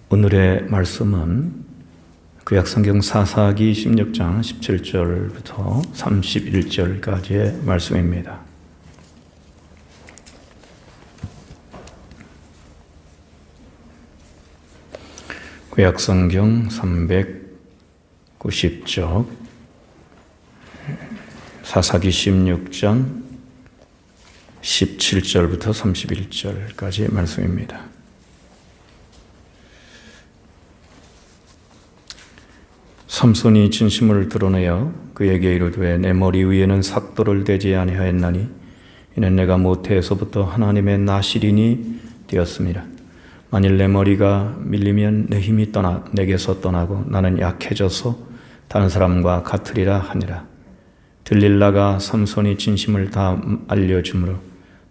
오늘의 말씀은 구약성경 사사기 16장 17절부터 31절까지의 말씀입니다. 구약성경 390쪽 사사기 16장 17절부터 31절까지의 말씀입니다. 삼손이 진심을 드러내어 그에게 이르되 내 머리 위에는 삭도를 대지 아니하였나니 이는 내가 모태에서부터 하나님의 나실인이 되었습니다. 만일 내 머리가 밀리면 내 힘이 내게서 떠나고 나는 약해져서 다른 사람과 같으리라 하니라. 들릴라가 삼손이 진심을 다 알려주므로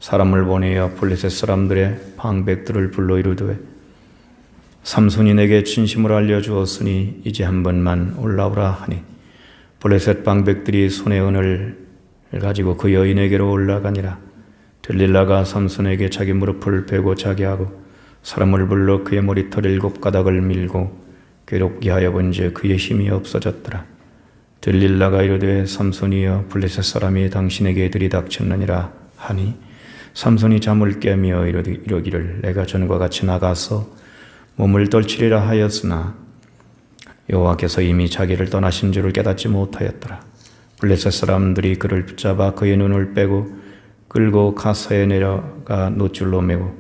사람을 보내어 블레셋 사람들의 방백들을 불러 이르되 삼손이 내게 진심을 알려주었으니 이제 한 번만 올라오라 하니 블레셋 방백들이 손에 은을 가지고 그 여인에게로 올라가니라. 들릴라가 삼손에게 자기 무릎을 베고 자게 하고 사람을 불러 그의 머리털 7가닥을 밀고 괴롭게 하여 본즉 그의 힘이 없어졌더라. 들릴라가 이르되 삼손이여 블레셋 사람이 당신에게 들이닥쳤느니라 하니 삼손이 잠을 깨며 이러기를 내가 전과 같이 나가서 몸을 떨치리라 하였으나 여호와께서 이미 자기를 떠나신 줄을 깨닫지 못하였더라. 블레셋 사람들이 그를 붙잡아 그의 눈을 빼고 끌고 가서에 내려가 놋줄로 매고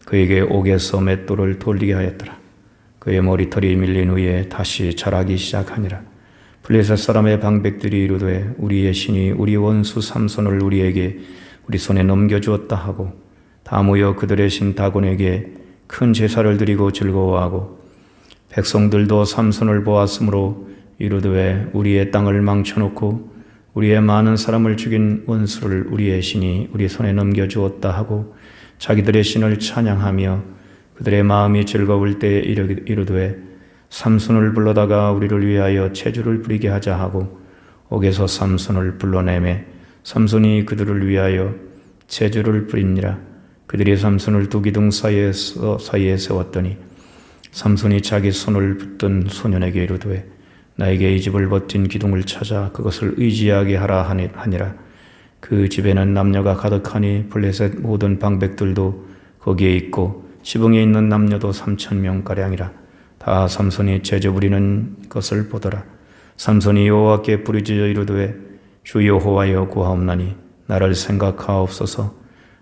그에게 옥에서 맷돌을 돌리게 하였더라. 그의 머리털이 밀린 후에 다시 자라기 시작하니라. 블레셋 사람의 방백들이 이르되 우리의 신이 우리 원수 삼손을 우리에게 우리 손에 넘겨주었다 하고 다 모여 그들의 신 다곤에게 큰 제사를 드리고 즐거워하고 백성들도 삼손을 보았으므로 이르되 우리의 땅을 망쳐놓고 우리의 많은 사람을 죽인 원수를 우리의 신이 우리 손에 넘겨주었다 하고 자기들의 신을 찬양하며 그들의 마음이 즐거울 때에 이르되 삼손을 불러다가 우리를 위하여 체주를 부리게 하자 하고 옥에서 삼손을 불러내매 삼손이 그들을 위하여 체주를 부리니라. 그들이 삼손을 두 기둥 사이에 세웠더니 삼손이 자기 손을 붙든 소년에게 이르되 나에게 이 집을 버틴 기둥을 찾아 그것을 의지하게 하라 하니라. 그 집에는 남녀가 가득하니 블레셋 모든 방백들도 거기에 있고 지붕에 있는 남녀도 3,000명가량이라. 다 삼손이 제주 부리는 것을 보더라. 삼손이 여호와께 부르짖어 이르되 주 여호와여 구하옵나니 나를 생각하옵소서.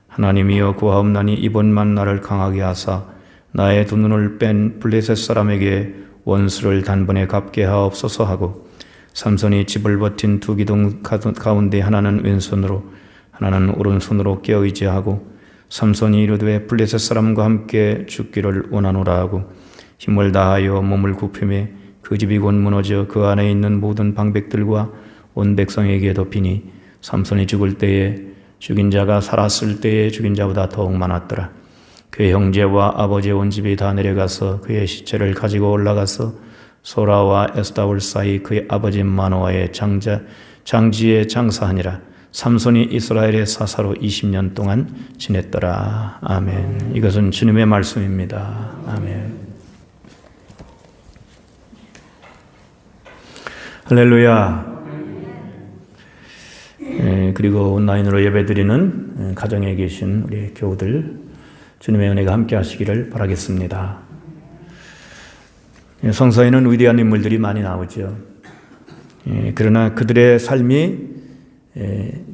하나님이여 구하옵나니 이번만 나를 강하게 하사 나의 두 눈을 뺀 블레셋 사람에게 원수를 단번에 갚게 하옵소서 하고 삼손이 집을 버틴 두 기둥 가운데 하나는 왼손으로 하나는 오른손으로 깨어 의지하고 삼손이 이르되 블레셋 사람과 함께 죽기를 원하노라 하고 힘을 다하여 몸을 굽히매 그 집이 곧 무너져 그 안에 있는 모든 방백들과 온 백성에게 덮이니 삼손이 죽을 때에 죽인 자가 살았을 때에 죽인 자보다 더욱 많았더라. 그의 형제와 아버지의 온 집이 다 내려가서 그의 시체를 가지고 올라가서 소라와 에스다올 사이 그의 아버지 마노아의 장지에 장사하니라. 삼손이 이스라엘의 사사로 20년 동안 지냈더라. 아멘. 이것은 주님의 말씀입니다. 아멘. 할렐루야. 그리고 온라인으로 예배드리는 가정에 계신 우리 교우들 주님의 은혜가 함께 하시기를 바라겠습니다. 성서에는 위대한 인물들이 많이 나오죠. 그러나 그들의 삶이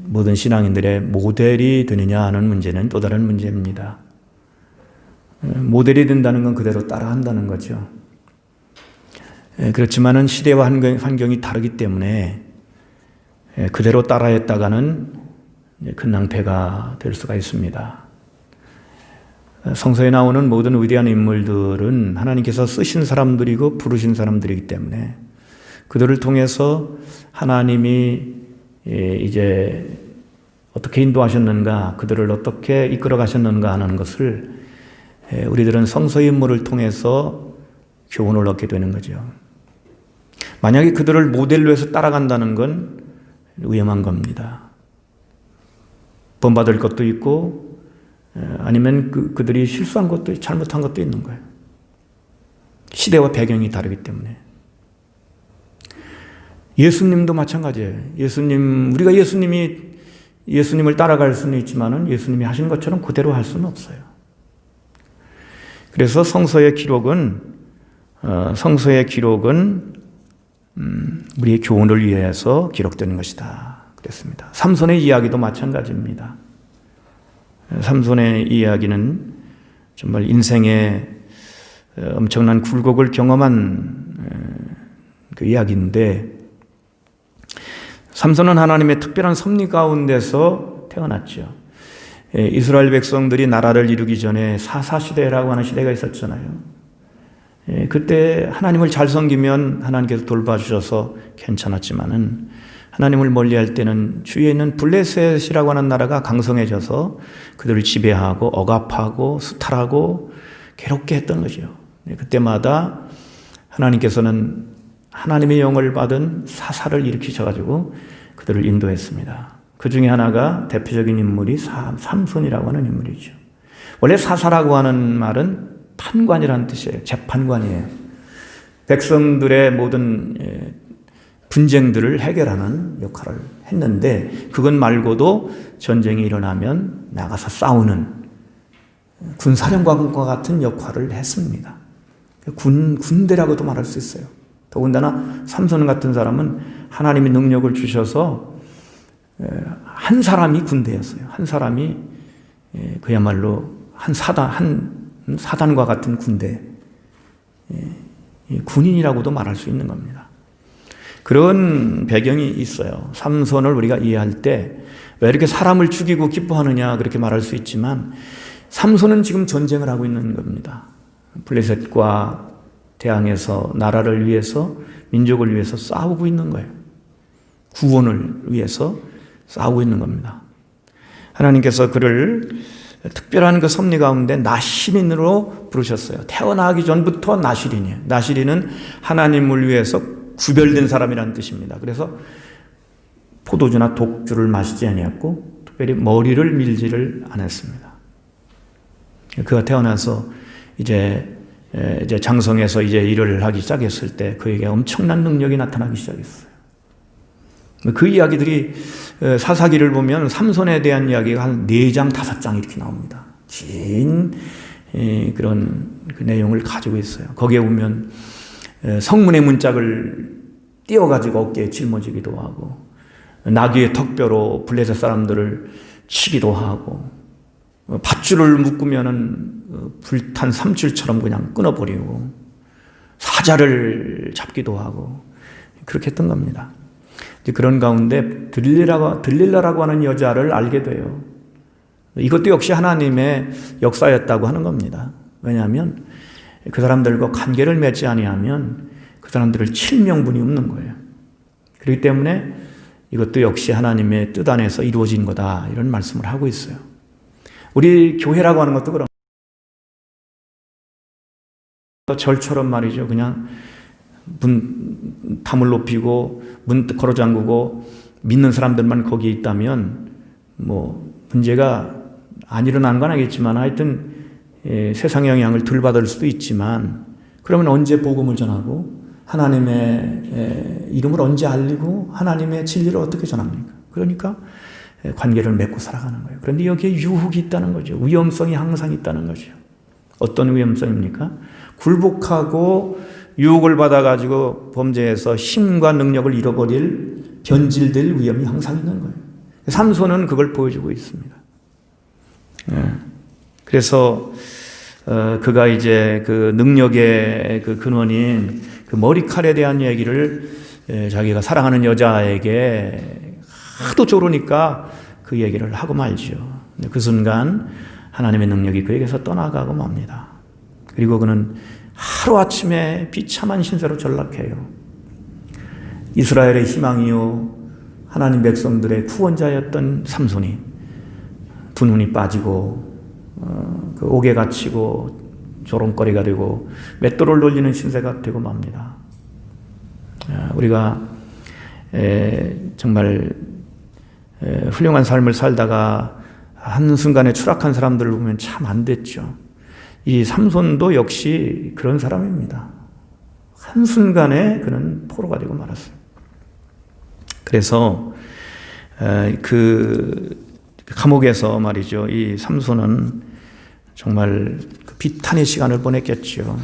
모든 신앙인들의 모델이 되느냐 하는 문제는 또 다른 문제입니다. 모델이 된다는 건 그대로 따라한다는 거죠. 그렇지만은 시대와 환경이 다르기 때문에 그대로 따라했다가는 큰 낭패가 될 수가 있습니다. 성서에 나오는 모든 위대한 인물들은 하나님께서 쓰신 사람들이고 부르신 사람들이기 때문에 그들을 통해서 하나님이 이제 어떻게 인도하셨는가, 그들을 어떻게 이끌어 가셨는가 하는 것을 우리들은 성서의 인물을 통해서 교훈을 얻게 되는 거죠. 만약에 그들을 모델로 해서 따라간다는 건 위험한 겁니다. 본받을 것도 있고 아니면 그들이 실수한 것도 잘못한 것도 있는 거예요. 시대와 배경이 다르기 때문에. 예수님도 마찬가지예요. 우리가 예수님을 따라갈 수는 있지만은 예수님이 하신 것처럼 그대로 할 수는 없어요. 그래서 성서의 기록은 우리의 교훈을 위해서 기록되는 것이다. 그랬습니다. 삼손의 이야기도 마찬가지입니다. 삼손의 이야기는 정말 인생의 엄청난 굴곡을 경험한 그 이야기인데, 삼손은 하나님의 특별한 섭리 가운데서 태어났죠. 이스라엘 백성들이 나라를 이루기 전에 사사시대라고 하는 시대가 있었잖아요. 그때 하나님을 잘 섬기면 하나님께서 돌봐주셔서 괜찮았지만은, 하나님을 멀리할 때는 주위에 있는 블레셋이라고 하는 나라가 강성해져서 그들을 지배하고 억압하고 수탈하고 괴롭게 했던 거죠. 그때마다 하나님께서는 하나님의 영을 받은 사사를 일으키셔가지고 그들을 인도했습니다. 그 중에 하나가 대표적인 인물이 삼손이라고 하는 인물이죠. 원래 사사라고 하는 말은 판관이라는 뜻이에요. 재판관이에요. 백성들의 모든 분쟁들을 해결하는 역할을 했는데, 그것 말고도 전쟁이 일어나면 나가서 싸우는 군사령관과 같은 역할을 했습니다. 군대라고도 말할 수 있어요. 더군다나 삼손 같은 사람은 하나님이 능력을 주셔서 한 사람이 군대였어요. 한 사람이 그야말로 한 사단과 같은 군대, 군인이라고도 말할 수 있는 겁니다. 그런 배경이 있어요. 삼손을 우리가 이해할 때 왜 이렇게 사람을 죽이고 기뻐하느냐 그렇게 말할 수 있지만, 삼손은 지금 전쟁을 하고 있는 겁니다. 블레셋과 대항해서 나라를 위해서, 민족을 위해서 싸우고 있는 거예요. 구원을 위해서 싸우고 있는 겁니다. 하나님께서 그를 특별한 그 섭리 가운데 나실인으로 부르셨어요. 태어나기 전부터 나실인이에요. 나실인은 하나님을 위해서 구별된 사람이라는 뜻입니다. 그래서 포도주나 독주를 마시지 아니했고, 특별히 머리를 밀지를 않았습니다. 그가 태어나서 이제 장성해서 이제 일을 하기 시작했을 때 그에게 엄청난 능력이 나타나기 시작했어요. 그 이야기들이 사사기를 보면 삼손에 대한 이야기가 한 4장, 5장 이렇게 나옵니다. 긴 그런 그 내용을 가지고 있어요. 거기에 보면 성문의 문짝을 띄워가지고 어깨에 짊어지기도 하고, 나귀의 턱뼈로 블레셋 사람들을 치기도 하고, 밧줄을 묶으면은 불탄 삼줄처럼 그냥 끊어버리고, 사자를 잡기도 하고, 그렇게 했던 겁니다. 그런 가운데 들릴라라고 하는 여자를 알게 돼요. 이것도 역시 하나님의 역사였다고 하는 겁니다. 왜냐하면 그 사람들과 관계를 맺지 아니하면 그 사람들을 칠 명분이 없는 거예요. 그렇기 때문에 이것도 역시 하나님의 뜻 안에서 이루어진 거다, 이런 말씀을 하고 있어요. 우리 교회라고 하는 것도 그런 절처럼 말이죠. 그냥 담을 높이고 문 걸어 잠그고 믿는 사람들만 거기에 있다면 뭐 문제가 안 일어나는 건 아니겠지만, 하여튼 세상의 영향을 덜 받을 수도 있지만, 그러면 언제 복음을 전하고 하나님의 이름을 언제 알리고 하나님의 진리를 어떻게 전합니까? 그러니까 관계를 맺고 살아가는 거예요. 그런데 여기에 유혹이 있다는 거죠. 위험성이 항상 있다는 거죠. 어떤 위험성입니까? 굴복하고 유혹을 받아가지고 범죄에서 힘과 능력을 잃어버릴, 변질될 위험이 항상 있는 거예요. 삼손은 그걸 보여주고 있습니다. 그래서 그가 이제 그 능력의 그 근원인 그 머리칼에 대한 얘기를 자기가 사랑하는 여자에게 하도 조르니까 그 얘기를 하고 말죠. 그 순간 하나님의 능력이 그에게서 떠나가고 맙니다. 그리고 그는 하루아침에 비참한 신세로 전락해요. 이스라엘의 희망이요 하나님 백성들의 구원자였던 삼손이 두 눈이 빠지고 그 옥에 갇히고 조롱거리가 되고 맷돌을 돌리는 신세가 되고 맙니다. 우리가 정말 훌륭한 삶을 살다가 한순간에 추락한 사람들을 보면 참 안 됐죠. 이 삼손도 역시 그런 사람입니다. 한순간에 그는 포로가 되고 말았어요. 그래서 그 감옥에서 말이죠. 이 삼손은 정말 그 비탄의 시간을 보냈겠죠.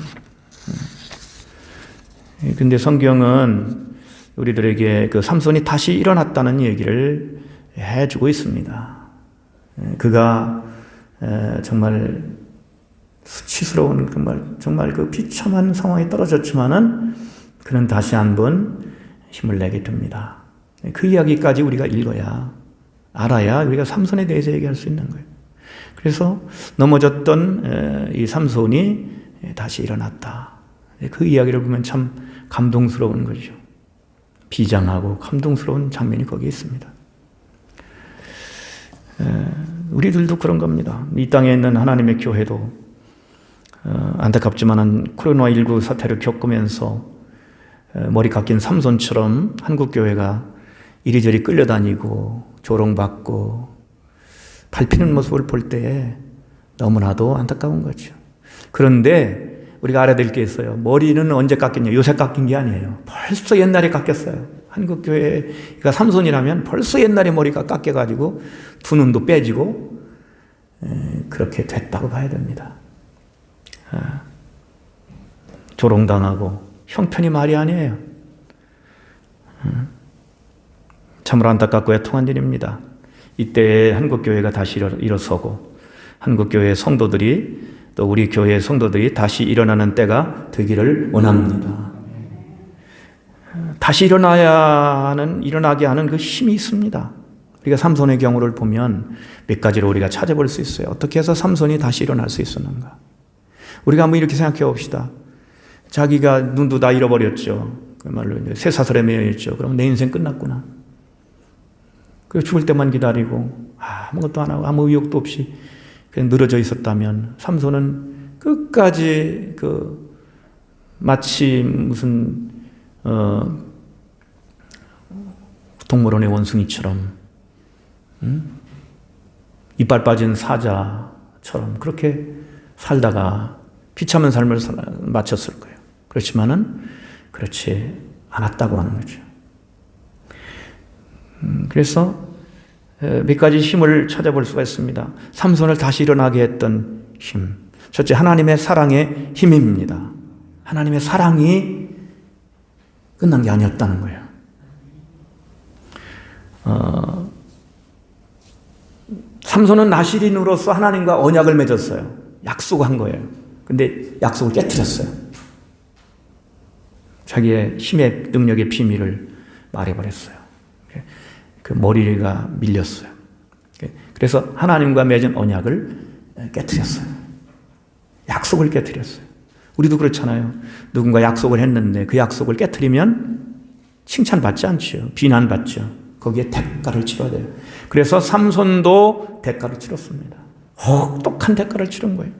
근데 성경은 우리들에게 그 삼손이 다시 일어났다는 얘기를 해주고 있습니다. 그가 정말 수치스러운 정말 그 비참한 상황에 떨어졌지만은 그는 다시 한번 힘을 내게 됩니다. 그 이야기까지 우리가 읽어야 알아야 우리가 삼손에 대해서 얘기할 수 있는 거예요. 그래서 넘어졌던 이 삼손이 다시 일어났다. 그 이야기를 보면 참 감동스러운 거죠. 비장하고 감동스러운 장면이 거기에 있습니다. 우리들도 그런 겁니다. 이 땅에 있는 하나님의 교회도 안타깝지만 코로나19 사태를 겪으면서 머리 깎인 삼손처럼 한국교회가 이리저리 끌려다니고 조롱받고 밟히는 모습을 볼 때에 너무나도 안타까운 거죠. 그런데 우리가 알아야 될 게 있어요. 머리는 언제 깎였냐? 요새 깎인 게 아니에요. 벌써 옛날에 깎였어요. 한국교회가 삼손이라면 벌써 옛날에 머리가 깎여가지고 두 눈도 빼지고 그렇게 됐다고 봐야 됩니다. 조롱당하고 형편이 말이 아니에요. 참으로 안타깝고 애통한 일입니다. 이때 한국교회가 다시 일어서고 한국교회 성도들이 또 우리 교회의 성도들이 다시 일어나는 때가 되기를 원합니다. 다시 일어나게 하는 그 힘이 있습니다. 우리가 삼손의 경우를 보면 몇 가지로 우리가 찾아볼 수 있어요. 어떻게 해서 삼손이 다시 일어날 수 있었는가? 우리가 한번 이렇게 생각해 봅시다. 자기가 눈도 다 잃어버렸죠. 그말로 이제 쇠사슬에 매여 있죠. 그럼 내 인생 끝났구나. 그리고 죽을 때만 기다리고 아무것도 안 하고 아무 의욕도 없이 그냥 늘어져 있었다면 삼손은 끝까지 마치 무슨 동물원의 원숭이처럼 이빨 빠진 사자처럼 그렇게 살다가 비참한 삶을 마쳤을 거예요. 그렇지만은 그렇지 않았다고 하는 거죠. 그래서 몇 가지 힘을 찾아볼 수가 있습니다. 삼손을 다시 일어나게 했던 힘. 첫째, 하나님의 사랑의 힘입니다. 하나님의 사랑이 끝난 게 아니었다는 거예요. 삼손은 나실인으로서 하나님과 언약을 맺었어요. 약속한 거예요. 근데 약속을 깨트렸어요. 자기의 힘의 능력의 비밀을 말해버렸어요. 그 머리가 밀렸어요. 그래서 하나님과 맺은 언약을 깨트렸어요. 약속을 깨트렸어요. 우리도 그렇잖아요. 누군가 약속을 했는데 그 약속을 깨트리면 칭찬받지 않죠. 비난받죠. 거기에 대가를 치러야 돼요. 그래서 삼손도 대가를 치렀습니다. 혹독한 대가를 치른 거예요.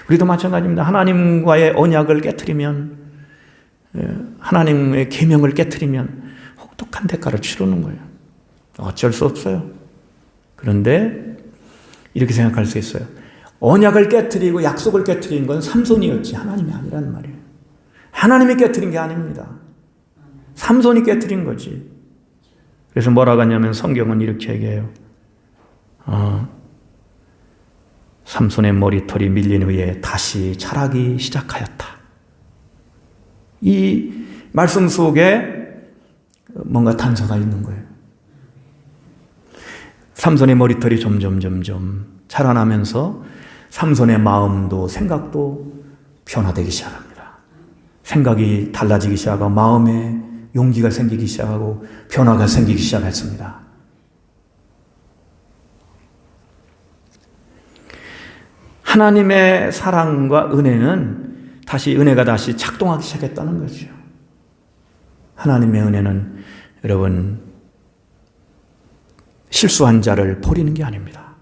우리도 마찬가지입니다. 하나님과의 언약을 깨트리면, 하나님의 계명을 깨트리면 혹독한 대가를 치르는 거예요. 어쩔 수 없어요. 그런데 이렇게 생각할 수 있어요. 언약을 깨트리고 약속을 깨트린 건 삼손이었지 하나님이 아니란 말이에요. 하나님이 깨트린 게 아닙니다. 삼손이 깨트린 거지. 그래서 뭐라고 하냐면 성경은 이렇게 얘기해요. 삼손의 머리털이 밀린 후에 다시 자라기 시작하였다. 이 말씀 속에 뭔가 단서가 있는 거예요. 삼손의 머리털이 점점 자라나면서 삼손의 마음도 생각도 변화되기 시작합니다. 생각이 달라지기 시작하고 마음에 용기가 생기기 시작하고 변화가 생기기 시작했습니다. 하나님의 사랑과 은혜가 다시 작동하기 시작했다는 거죠. 하나님의 은혜는 여러분 실수한 자를 버리는 게 아닙니다.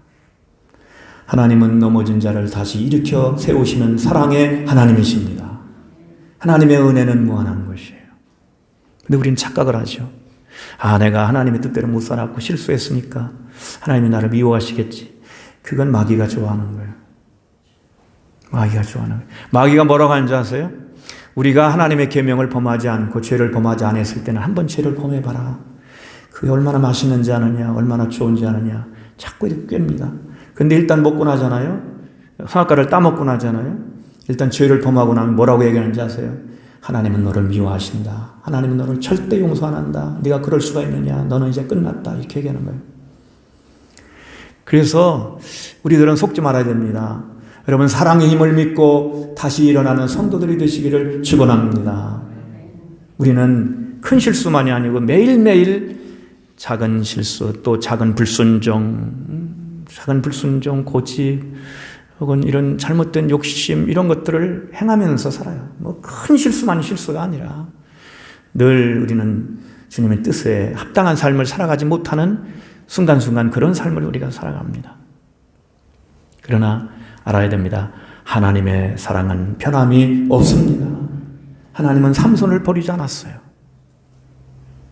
하나님은 넘어진 자를 다시 일으켜 세우시는 사랑의 하나님이십니다. 하나님의 은혜는 무한한 것이에요. 근데 우리는 착각을 하죠. 내가 하나님의 뜻대로 못 살았고 실수했으니까 하나님이 나를 미워하시겠지. 그건 마귀가 좋아하는 거예요. 마귀가 좋아하는 거예요. 마귀가 뭐라고 하는지 아세요? 우리가 하나님의 계명을 범하지 않고 죄를 범하지 않았을 때는 한번 죄를 범해봐라. 그게 얼마나 맛있는지 아느냐, 얼마나 좋은지 아느냐. 자꾸 이렇게 꿰입니다. 근데 일단 먹고 나잖아요. 선악과를 따먹고 나잖아요. 일단 죄를 범하고 나면 뭐라고 얘기하는지 아세요? 하나님은 너를 미워하신다. 하나님은 너를 절대 용서 안 한다. 네가 그럴 수가 있느냐. 너는 이제 끝났다. 이렇게 얘기하는 거예요. 그래서 우리들은 속지 말아야 됩니다. 여러분, 사랑의 힘을 믿고 다시 일어나는 성도들이 되시기를 축원합니다. 우리는 큰 실수만이 아니고 매일매일 작은 실수, 또 작은 불순종, 고집, 혹은 이런 잘못된 욕심, 이런 것들을 행하면서 살아요. 뭐 큰 실수만 실수가 아니라 늘 우리는 주님의 뜻에 합당한 삶을 살아가지 못하는 순간순간 그런 삶을 우리가 살아갑니다. 그러나 알아야 됩니다. 하나님의 사랑은 변함이 없습니다. 하나님은 삼손을 버리지 않았어요.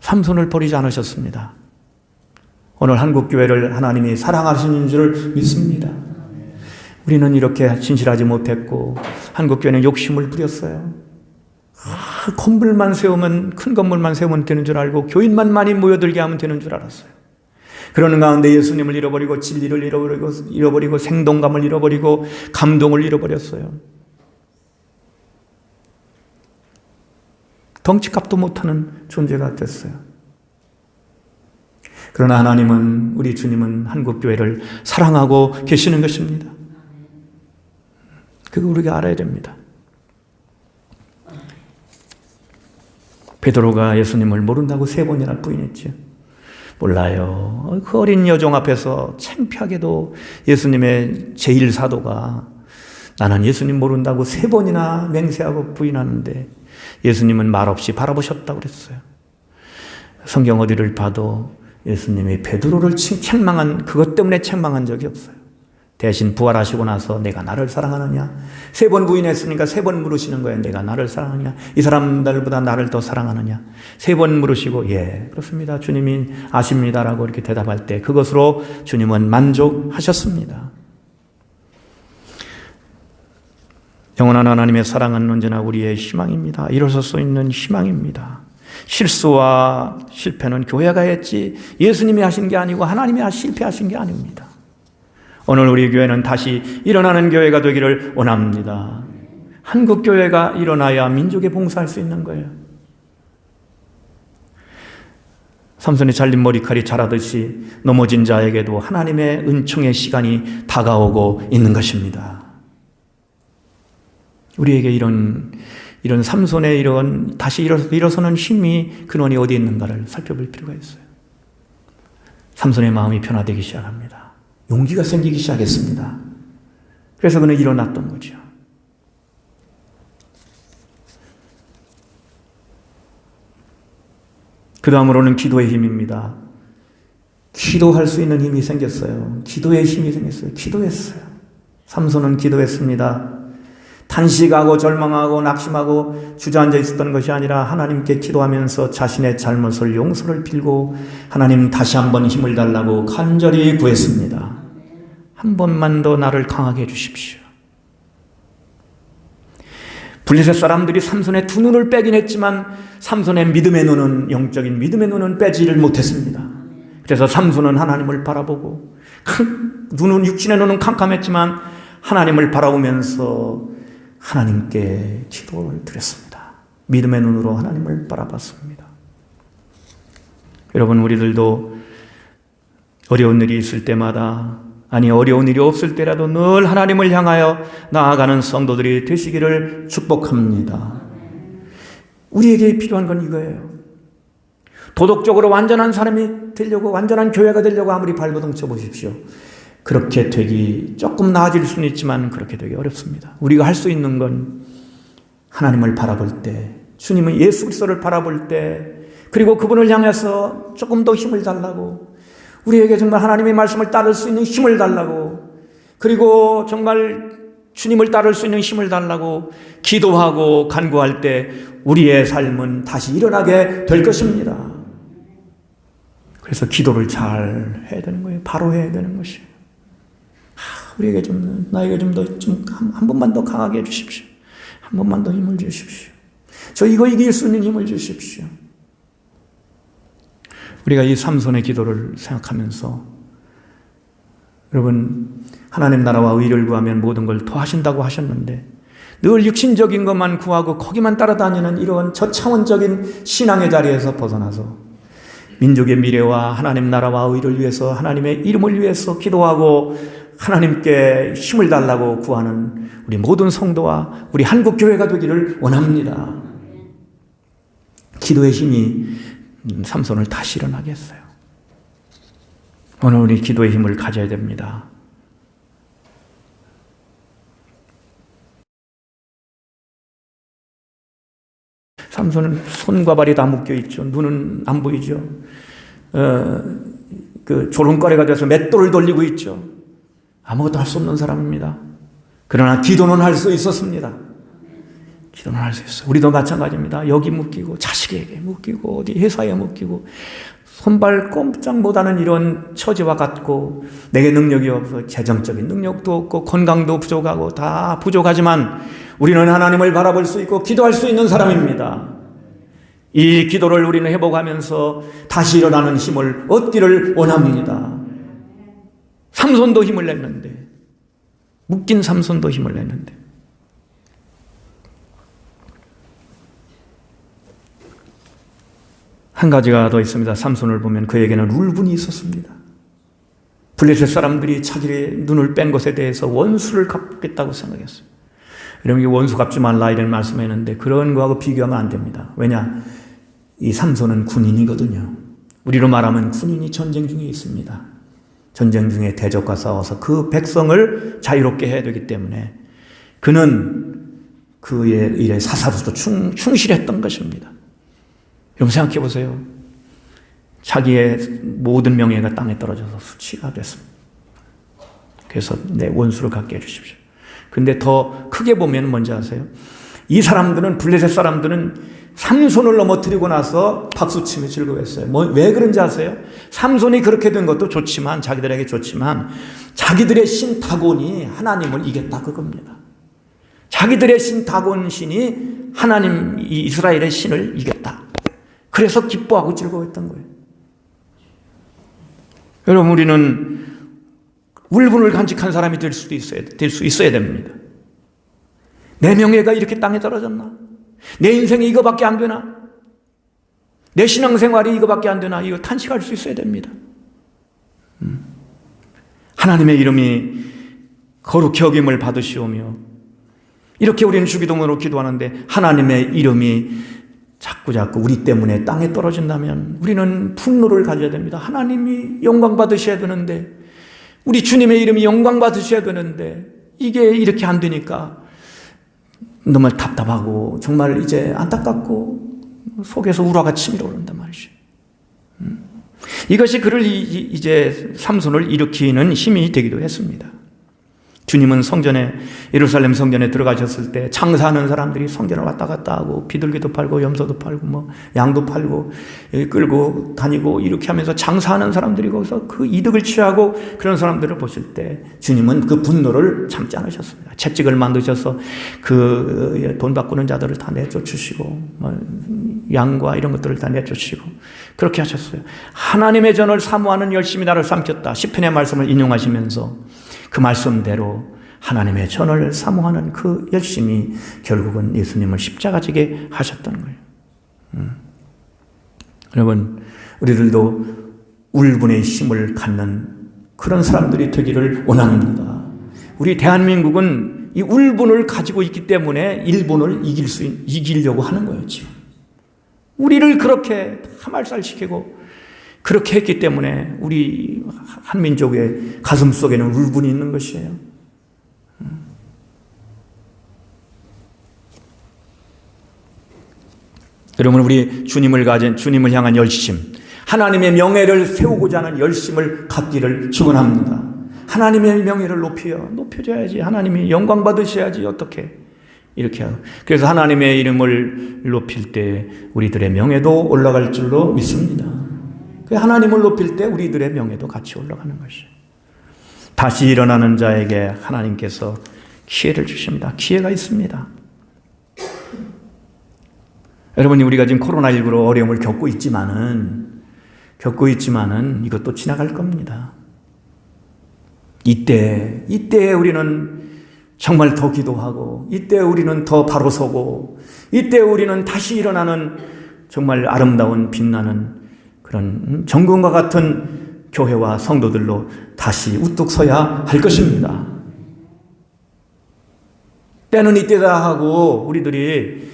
삼손을 버리지 않으셨습니다. 오늘 한국교회를 하나님이 사랑하시는 줄 믿습니다. 우리는 이렇게 진실하지 못했고 한국교회는 욕심을 부렸어요. 건물만 세우면, 큰 건물만 세우면 되는 줄 알고 교인만 많이 모여들게 하면 되는 줄 알았어요. 그러는 가운데 예수님을 잃어버리고 진리를 잃어버리고 생동감을 잃어버리고 감동을 잃어버렸어요. 덩치값도 못하는 존재가 됐어요. 그러나 하나님은, 우리 주님은 한국교회를 사랑하고 계시는 것입니다. 그거 우리가 알아야 됩니다. 베드로가 예수님을 모른다고 3번이나 부인했죠. 몰라요. 그 어린 여종 앞에서 창피하게도 예수님의 제1사도가 나는 예수님 모른다고 3번이나 맹세하고 부인하는데 예수님은 말없이 바라보셨다고 그랬어요. 성경 어디를 봐도 예수님이 베드로를 그것 때문에 책망한 적이 없어요. 대신 부활하시고 나서 내가 나를 사랑하느냐? 3번 부인했으니까 3번 물으시는 거예요. 내가 나를 사랑하느냐? 이 사람들보다 나를 더 사랑하느냐? 3번 물으시고 예, 그렇습니다. 주님이 아십니다라고 이렇게 대답할 때 그것으로 주님은 만족하셨습니다. 영원한 하나님의 사랑은 언제나 우리의 희망입니다. 일어설 수 있는 희망입니다. 실수와 실패는 교회가 했지 예수님이 하신 게 아니고 하나님이 실패하신 게 아닙니다. 오늘 우리 교회는 다시 일어나는 교회가 되기를 원합니다. 한국 교회가 일어나야 민족에 봉사할 수 있는 거예요. 삼손이 잘린 머리칼이 자라듯이 넘어진 자에게도 하나님의 은총의 시간이 다가오고 있는 것입니다. 우리에게 이런 삼손의 이런 다시 일어서는 힘이 근원이 어디 있는가를 살펴볼 필요가 있어요. 삼손의 마음이 변화되기 시작합니다. 용기가 생기기 시작했습니다. 그래서 그는 일어났던 거죠. 그 다음으로는 기도의 힘입니다. 기도할 수 있는 힘이 생겼어요. 기도의 힘이 생겼어요. 기도했어요. 삼손은 기도했습니다. 탄식하고 절망하고 낙심하고 주저앉아 있었던 것이 아니라 하나님께 기도하면서 자신의 잘못을 용서를 빌고 하나님 다시 한번 힘을 달라고 간절히 구했습니다. 한 번만 더 나를 강하게 해주십시오. 블레셋 사람들이 삼손의 2눈을 빼긴 했지만 삼손의 믿음의 눈은, 영적인 믿음의 눈은 빼지를 못했습니다. 그래서 삼손은 하나님을 바라보고 육신의 눈은 캄캄했지만 하나님을 바라보면서 하나님께 기도를 드렸습니다. 믿음의 눈으로 하나님을 바라봤습니다. 여러분, 우리들도 어려운 일이 있을 때마다, 아니 어려운 일이 없을 때라도 늘 하나님을 향하여 나아가는 성도들이 되시기를 축복합니다. 우리에게 필요한 건 이거예요. 도덕적으로 완전한 사람이 되려고, 완전한 교회가 되려고 아무리 발버둥 쳐보십시오. 그렇게 되기, 조금 나아질 수는 있지만 그렇게 되기 어렵습니다. 우리가 할 수 있는 건 하나님을 바라볼 때, 주님은 예수 그리스도를 바라볼 때, 그리고 그분을 향해서 조금 더 힘을 달라고, 우리에게 정말 하나님의 말씀을 따를 수 있는 힘을 달라고, 그리고 정말 주님을 따를 수 있는 힘을 달라고 기도하고 간구할 때 우리의 삶은 다시 일어나게 될 것입니다. 그래서 기도를 잘 해야 되는 거예요. 바로 해야 되는 것이에요. 나에게 한 번만 더 강하게 해주십시오. 한 번만 더 힘을 주십시오. 저 이거 이길 수 있는 힘을 주십시오. 우리가 이 삼손의 기도를 생각하면서 여러분, 하나님 나라와 의를 구하면 모든 걸 더하신다고 하셨는데 늘 육신적인 것만 구하고 거기만 따라다니는 이런 저차원적인 신앙의 자리에서 벗어나서 민족의 미래와 하나님 나라와 의를 위해서, 하나님의 이름을 위해서 기도하고 하나님께 힘을 달라고 구하는 우리 모든 성도와 우리 한국교회가 되기를 원합니다. 기도의 힘이 삼손을 다시 일어나게 했어요. 오늘 우리 기도의 힘을 가져야 됩니다. 삼손은 손과 발이 다 묶여 있죠. 눈은 안 보이죠. 그 조롱거리가 돼서 맷돌을 돌리고 있죠. 아무것도 할 수 없는 사람입니다. 그러나 기도는 할 수 있었습니다. 기도는 할 수 있어요. 우리도 마찬가지입니다. 여기 묶이고 자식에게 묶이고 어디 회사에 묶이고 손발 꼼짝 못하는 이런 처지와 같고 내게 능력이 없어 재정적인 능력도 없고 건강도 부족하고 다 부족하지만 우리는 하나님을 바라볼 수 있고 기도할 수 있는 사람입니다. 이 기도를 우리는 회복하면서 다시 일어나는 힘을 얻기를 원합니다. 삼손도 힘을 냈는데, 묶인 삼손도 힘을 냈는데, 한 가지가 더 있습니다. 삼손을 보면 그에게는 울분이 있었습니다. 블레셋 사람들이 자기의 눈을 뺀 것에 대해서 원수를 갚겠다고 생각했어요. 여러분, 이 원수 갚지 말라 이런 말씀했는데 그런 거하고 비교하면 안 됩니다. 왜냐? 이 삼손은 군인이거든요. 우리로 말하면 군인이 전쟁 중에 있습니다. 전쟁 중에 대적과 싸워서 그 백성을 자유롭게 해야 되기 때문에 그는 그의 일에 사사로서 충실했던 것입니다. 여러분 생각해 보세요. 자기의 모든 명예가 땅에 떨어져서 수치가 됐습니다. 그래서 내 원수를 갖게 해주십시오. 근데 더 크게 보면 뭔지 아세요? 이 사람들은, 블레셋 사람들은 삼손을 넘어뜨리고 나서 박수치며 즐거워했어요. 왜 그런지 아세요? 삼손이 그렇게 된 것도 좋지만, 자기들에게 좋지만 자기들의 신 다곤이 하나님을 이겼다 그겁니다. 자기들의 신 다곤 신이 하나님, 이 이스라엘의 신을 이겼다. 그래서 기뻐하고 즐거워했던 거예요. 여러분, 우리는 울분을 간직한 사람이 될 수 있어야 됩니다. 내 명예가 이렇게 땅에 떨어졌나? 내 인생이 이거밖에 안 되나? 내 신앙생활이 이거밖에 안 되나? 이거 탄식할 수 있어야 됩니다. 하나님의 이름이 거룩히 여김을 받으시오며, 이렇게 우리는 주기도문으로 기도하는데 하나님의 이름이 자꾸 우리 때문에 땅에 떨어진다면 우리는 분노를 가져야 됩니다. 하나님이 영광 받으셔야 되는데, 우리 주님의 이름이 영광 받으셔야 되는데 이게 이렇게 안 되니까 너무 답답하고 정말 이제 안타깝고 속에서 우라가 치밀어 오른단 말이죠. 이것이 그를 이제 삼손을 일으키는 힘이 되기도 했습니다. 주님은 성전에, 예루살렘 성전에 들어가셨을 때 장사하는 사람들이 성전을 왔다 갔다 하고 비둘기도 팔고 염소도 팔고 뭐 양도 팔고 끌고 다니고 이렇게 하면서 장사하는 사람들이 거기서 그 이득을 취하고 그런 사람들을 보실 때 주님은 그 분노를 참지 않으셨습니다. 채찍을 만드셔서 그 돈 바꾸는 자들을 다 내쫓으시고 뭐 양과 이런 것들을 다 내쫓으시고 그렇게 하셨어요. 하나님의 전을 사모하는 열심이 나를 삼켰다. 시편의 말씀을 인용하시면서 그 말씀대로 하나님의 전을 사모하는 그 열심이 결국은 예수님을 십자가 지게 하셨던 거예요. 여러분, 우리들도 울분의 힘을 갖는 그런 사람들이 되기를 원합니다. 우리 대한민국은 이 울분을 가지고 있기 때문에 일본을 이기려고 하는 거예요, 지금. 우리를 그렇게 하말살시키고 그렇게 했기 때문에 우리 한민족의 가슴 속에는 울분이 있는 것이에요. 여러분, 우리 주님을 향한 열심, 하나님의 명예를 세우고자 하는 열심을 갖기를 축원합니다. 하나님의 명예를 높여줘야지. 하나님이 영광 받으셔야지. 어떻게 이렇게 하고. 그래서 하나님의 이름을 높일 때 우리들의 명예도 올라갈 줄로 믿습니다. 하나님을 높일 때 우리들의 명예도 같이 올라가는 것이에요. 다시 일어나는 자에게 하나님께서 기회를 주십니다. 기회가 있습니다. 여러분이 우리가 지금 코로나19로 어려움을 겪고 있지만은 이것도 지나갈 겁니다. 이때 우리는 정말 더 기도하고, 이때 우리는 더 바로 서고, 이때 우리는 다시 일어나는 정말 아름다운 빛나는 그런 정금과 같은 교회와 성도들로 다시 우뚝 서야 할 것입니다. 때는 이때다 하고 우리들이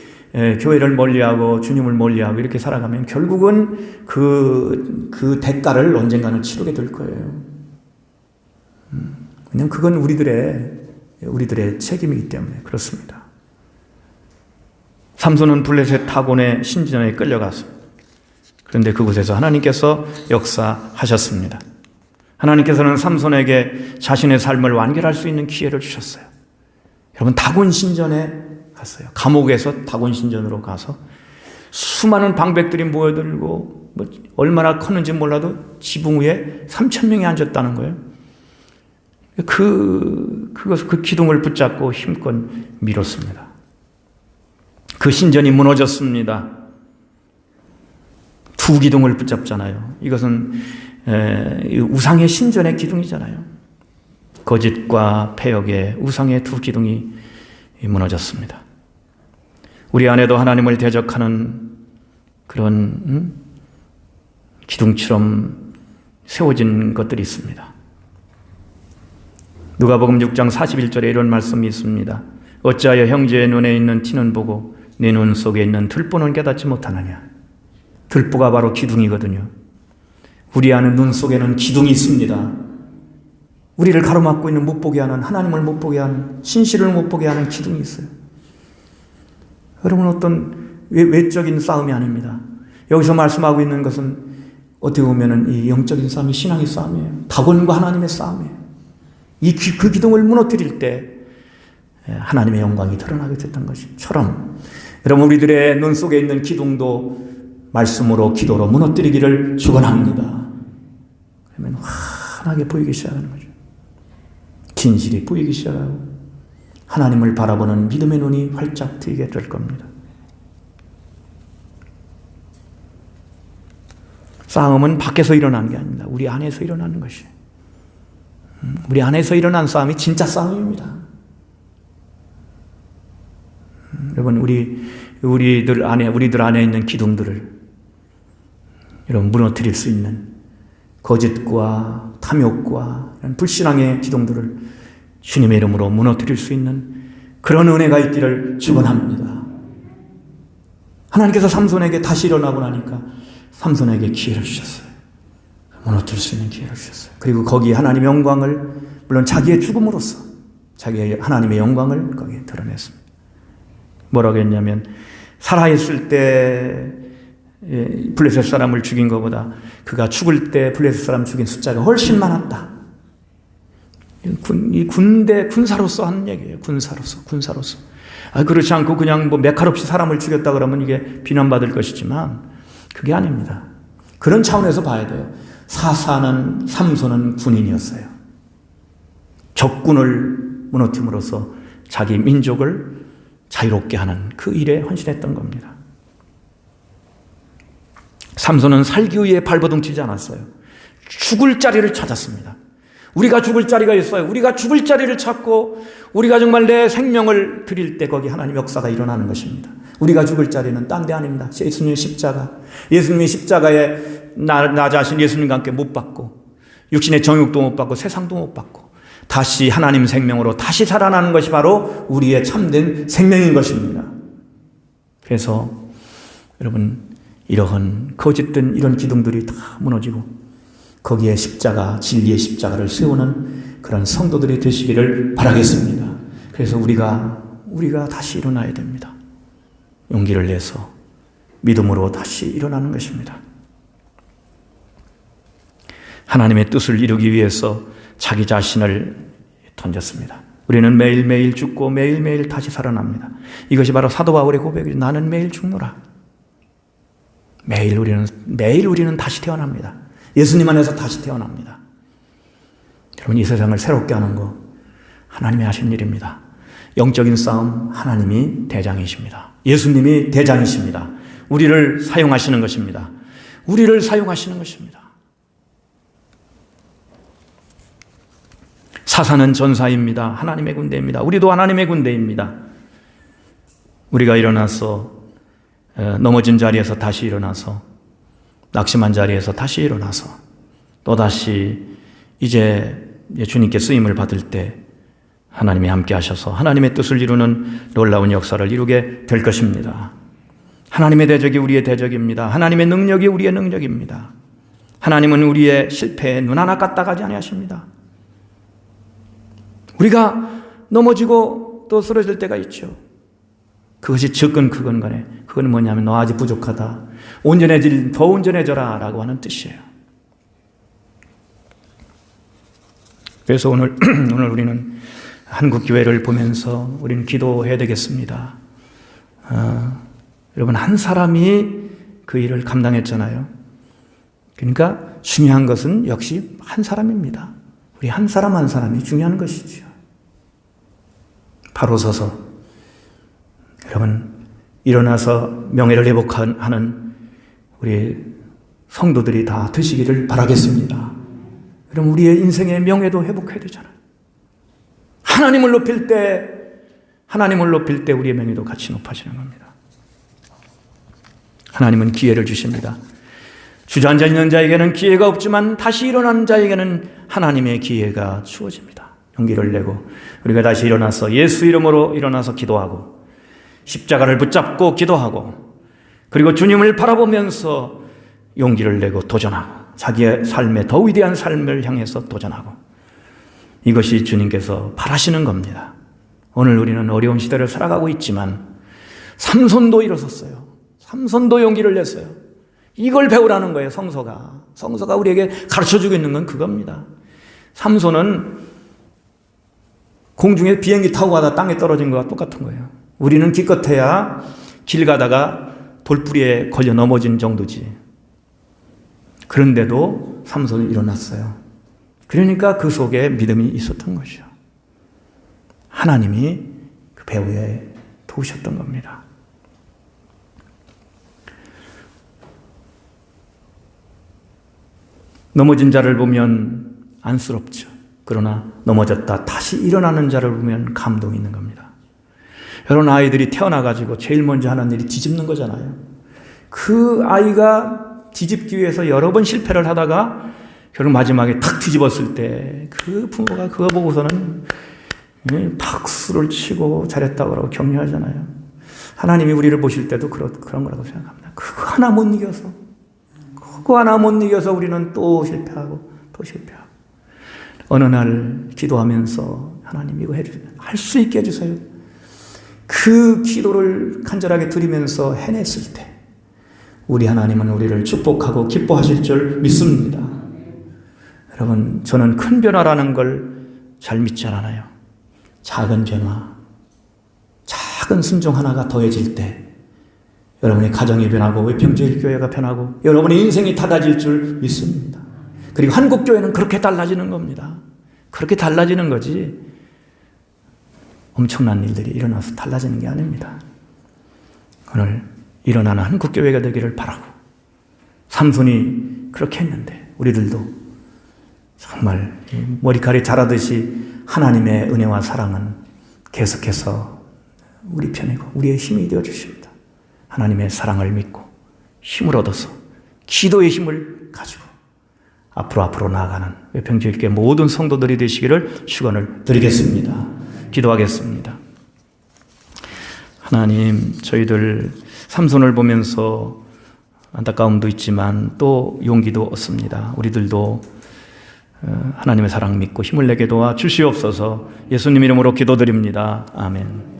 교회를 멀리하고 주님을 멀리하고 이렇게 살아가면 결국은 그 대가를 언젠가는 치르게 될 거예요. 그냥 그건 우리들의 책임이기 때문에 그렇습니다. 삼손은 블레셋 다곤의 신전에 끌려갔습니다. 그런데 그곳에서 하나님께서 역사하셨습니다. 하나님께서는 삼손에게 자신의 삶을 완결할 수 있는 기회를 주셨어요. 여러분, 다곤 신전에 갔어요. 감옥에서 다곤 신전으로 가서 수많은 방백들이 모여들고 얼마나 컸는지 몰라도 지붕 위에 3,000명이 앉았다는 거예요. 그 기둥을 붙잡고 힘껏 밀었습니다. 그 신전이 무너졌습니다. 두 기둥을 붙잡잖아요. 이것은 우상의 신전의 기둥이잖아요. 거짓과 패역의 우상의 두 기둥이 무너졌습니다. 우리 안에도 하나님을 대적하는 그런 기둥처럼 세워진 것들이 있습니다. 누가복음 6장 41절에 이런 말씀이 있습니다. 어찌하여 형제의 눈에 있는 티는 보고 내 눈 속에 있는 들보는 깨닫지 못하느냐. 들보가 바로 기둥이거든요. 우리 안에 눈 속에는 기둥이 있습니다. 우리를 가로막고 있는 못 보게 하는, 하나님을 못 보게 하는, 신실을 못 보게 하는 기둥이 있어요. 여러분, 어떤 외적인 싸움이 아닙니다. 여기서 말씀하고 있는 것은 어떻게 보면 이 영적인 싸움이 신앙의 싸움이에요. 다곤과 하나님의 싸움이에요. 그 기둥을 무너뜨릴 때 하나님의 영광이 드러나게 됐던 것처럼, 여러분, 우리들의 눈 속에 있는 기둥도 말씀으로, 기도로 무너뜨리기를 축원합니다. 그러면 환하게 보이기 시작하는 거죠. 진실이 보이기 시작하고 하나님을 바라보는 믿음의 눈이 활짝 트이게 될 겁니다. 싸움은 밖에서 일어나는 게 아닙니다. 우리 안에서 일어나는 것이에요. 우리 안에서 일어난 싸움이 진짜 싸움입니다. 여러분, 우리들 안에 있는 기둥들을 여러분 무너뜨릴 수 있는 거짓과 탐욕과 이런 불신앙의 기둥들을 주님의 이름으로 무너뜨릴 수 있는 그런 은혜가 있기를 축원합니다. 하나님께서 삼손에게 다시 일어나고 나니까 삼손에게 기회를 주셨어요. 무너뜨릴 수 있는 기회를 주셨어요. 그리고 거기에 하나님의 영광을, 물론 자기의 죽음으로써 자기의 하나님의 영광을 거기에 드러냈습니다. 뭐라고 했냐면, 살아있을 때 블레셋 사람을 죽인 것보다 그가 죽을 때 블레셋 사람 죽인 숫자가 훨씬 많았다. 이 군사로서 하는 얘기예요. 군사로서. 그렇지 않고 그냥 메칼 없이 사람을 죽였다 그러면 이게 비난받을 것이지만 그게 아닙니다. 그런 차원에서 봐야 돼요. 삼손은 군인이었어요. 적군을 무너뜨림으로써 자기 민족을 자유롭게 하는 그 일에 헌신했던 겁니다. 삼손은 살기 위해 발버둥치지 않았어요. 죽을 자리를 찾았습니다. 우리가 죽을 자리가 있어요. 우리가 죽을 자리를 찾고 우리가 정말 내 생명을 드릴 때 거기 하나님 역사가 일어나는 것입니다. 우리가 죽을 자리는 딴 데 아닙니다. 예수님의 십자가. 예수님의 십자가에 나 자신 예수님과 함께 못 받고 육신의 정욕도 못 받고 세상도 못 받고 다시 하나님 생명으로 다시 살아나는 것이 바로 우리의 참된 생명인 것입니다. 그래서 여러분, 이러한 거짓된 이런 기둥들이 다 무너지고 거기에 십자가, 진리의 십자가를 세우는 그런 성도들이 되시기를 바라겠습니다. 그래서 우리가 다시 일어나야 됩니다. 용기를 내서 믿음으로 다시 일어나는 것입니다. 하나님의 뜻을 이루기 위해서 자기 자신을 던졌습니다. 우리는 매일매일 죽고 매일매일 다시 살아납니다. 이것이 바로 사도 바울의 고백이죠. 나는 매일 죽노라. 매일 우리는 다시 태어납니다. 예수님 안에서 다시 태어납니다. 여러분, 이 세상을 새롭게 하는 거 하나님이 하신 일입니다. 영적인 싸움 하나님이 대장이십니다. 예수님이 대장이십니다. 우리를 사용하시는 것입니다. 우리를 사용하시는 것입니다. 사사는 전사입니다. 하나님의 군대입니다. 우리도 하나님의 군대입니다. 우리가 일어나서 넘어진 자리에서 다시 일어나서 낙심한 자리에서 다시 일어나서 또다시 이제 주님께 쓰임을 받을 때 하나님이 함께 하셔서 하나님의 뜻을 이루는 놀라운 역사를 이루게 될 것입니다. 하나님의 대적이 우리의 대적입니다. 하나님의 능력이 우리의 능력입니다. 하나님은 우리의 실패에 눈 하나 까딱하지 아니하십니다. 우리가 넘어지고 또 쓰러질 때가 있죠. 그것이 적건 크건 간에 그건 뭐냐면 너 아직 부족하다. 더 온전해져라 라고 하는 뜻이에요. 그래서 오늘 우리는 한국교회를 보면서 우리는 기도해야 되겠습니다. 여러분 한 사람이 그 일을 감당했잖아요. 그러니까 중요한 것은 역시 한 사람입니다. 우리 한 사람 한 사람이 중요한 것이죠. 바로 서서 여러분 일어나서 명예를 회복하는 우리 성도들이 다 되시기를 바라겠습니다. 여러분 우리의 인생의 명예도 회복해야 되잖아요. 하나님을 높일 때 우리의 명예도 같이 높아지는 겁니다. 하나님은 기회를 주십니다. 주저앉아 있는 자에게는 기회가 없지만 다시 일어나는 자에게는 하나님의 기회가 주어집니다. 용기를 내고 우리가 다시 일어나서 예수 이름으로 일어나서 기도하고 십자가를 붙잡고 기도하고 그리고 주님을 바라보면서 용기를 내고 도전하고 자기의 삶에 더 위대한 삶을 향해서 도전하고 이것이 주님께서 바라시는 겁니다. 오늘 우리는 어려운 시대를 살아가고 있지만 삼손도 일어섰어요. 삼손도 용기를 냈어요. 이걸 배우라는 거예요. 성서가 우리에게 가르쳐주고 있는 건 그겁니다. 삼손은 공중에 비행기 타고 가다 땅에 떨어진 것과 똑같은 거예요. 우리는 기껏해야 길 가다가 돌뿌리에 걸려 넘어진 정도지. 그런데도 삼손은 일어났어요. 그러니까 그 속에 믿음이 있었던 것이죠. 하나님이 그 배우에 도우셨던 겁니다. 넘어진 자를 보면 안쓰럽죠. 그러나 넘어졌다 다시 일어나는 자를 보면 감동이 있는 겁니다. 여러분 아이들이 태어나가지고 제일 먼저 하는 일이 뒤집는 거잖아요. 그 아이가 뒤집기 위해서 여러 번 실패를 하다가 결국 마지막에 탁 뒤집었을 때 그 부모가 그거 보고서는 박수를 치고 잘했다고 그러고 격려하잖아요. 하나님이 우리를 보실 때도 그런 거라고 생각합니다. 그거 하나 못 이겨서 우리는 또 실패하고 어느 날 기도하면서 하나님 이거 할 수 있게 해주세요. 그 기도를 간절하게 드리면서 해냈을 때 우리 하나님은 우리를 축복하고 기뻐하실 줄 믿습니다. 여러분 저는 큰 변화라는 걸 잘 믿지 않아요. 작은 변화, 작은 순종 하나가 더해질 때 여러분의 가정이 변하고 외평제일교회가 변하고 여러분의 인생이 달라질 줄 믿습니다. 그리고 한국교회는 그렇게 달라지는 겁니다. 그렇게 달라지는 거지 엄청난 일들이 일어나서 달라지는 게 아닙니다. 오늘 일어나는 한국교회가 되기를 바라고 삼손이 그렇게 했는데 우리들도 정말 머리카락이 자라듯이 하나님의 은혜와 사랑은 계속해서 우리 편이고 우리의 힘이 되어주십니다. 하나님의 사랑을 믿고 힘을 얻어서 기도의 힘을 가지고 앞으로 나아가는 외평지일교회 모든 성도들이 되시기를 축원을 드리겠습니다. 기도하겠습니다. 하나님 저희들 삼손을 보면서 안타까움도 있지만 또 용기도 얻습니다. 우리들도 하나님의 사랑 믿고 힘을 내게 도와 주시옵소서. 예수님 이름으로 기도드립니다. 아멘.